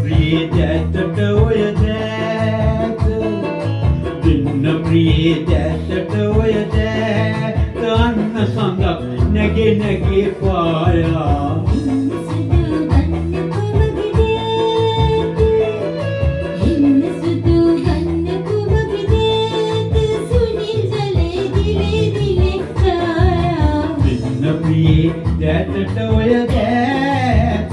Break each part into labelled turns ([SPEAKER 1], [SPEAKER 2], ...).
[SPEAKER 1] ප්‍රියේ දැතට ඔය දැත දෙන්න ප්‍රියේ දැතට ඔය දැත අන්න සඳක් නැගේ නැගේ පායා දැතට ඔය දැත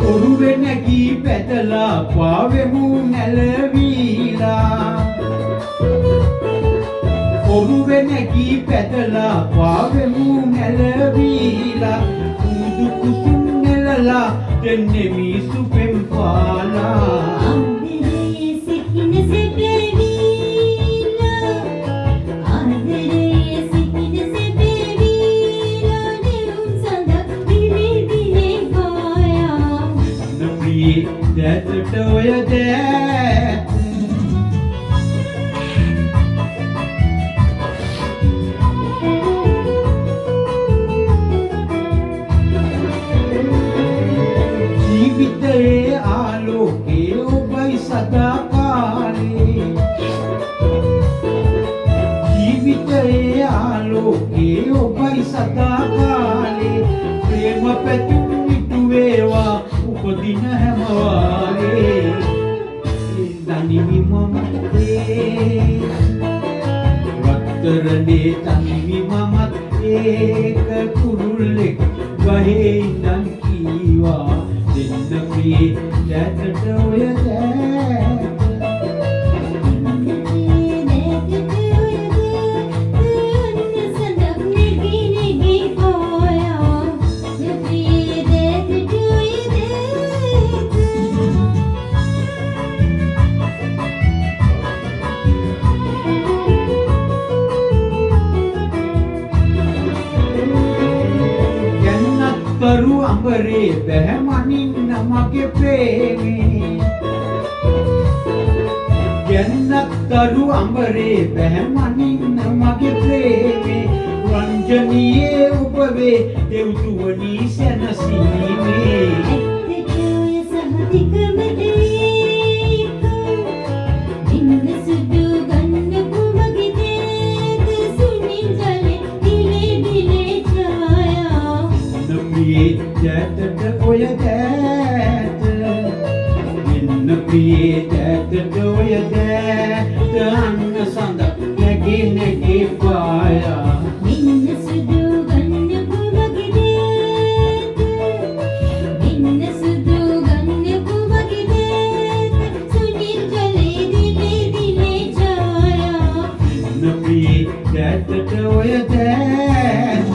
[SPEAKER 1] ඔරුවෙ නැගී පැටලා පාවෙමු නැලවීලා ඔරුවෙ නැගී පැටලා පාවෙමු නැලවීලා කුදු කුසුම් නෙලලා දෙන්නෙමි සුපෙම් පාලා
[SPEAKER 2] ආදරයේ සිටින සෙබෙවිලා ආදරයේ සිටින සෙබෙවිලා නෙවුම් සඳක් දිනේ දිනේ ගායා
[SPEAKER 1] ප්‍රියේ දැතට ඔය දැත ජීවිතයේ ආලෝකේ ඔබයි සදා කාලේ ජීවිතයේ ආලෝකේ ඔබයි සදා කාලේ ප්‍රේම පැතුම් ඉටු වේවා උපදින හැම වාගේ දනිමි මමත් රත්තරනේ තනිමි මමත් ඒක කුරුල්ලෙක් ගහේ ඉඳන් කීවා දෙන්න ප්‍රියේ දැතට ඔය දැත කරු අඹරේ බැහැමනින්න මගේ ප්‍රේමේ ගැන්නත් කරු අඹරේ බැහැමනින්න මගේ ප්‍රේමේ රංජනීයේ ඔබවේ දෙව්තුවනී සැනසීමේ දැතට ඔය දැත දෙන්න ප්‍රියේ දැතට ඔය දැත අන්න සඳක් නැගේ නැගේ පායා
[SPEAKER 2] මෙන්න සුදු ගන්නපු මගේ දැත මෙන්න සුදු ගන්නපු මගේ දැත සුනිල් ජලේ දිලේ දිලේ ඡායා
[SPEAKER 1] දෙන්න ප්‍රියේ දැතට ඔය දැත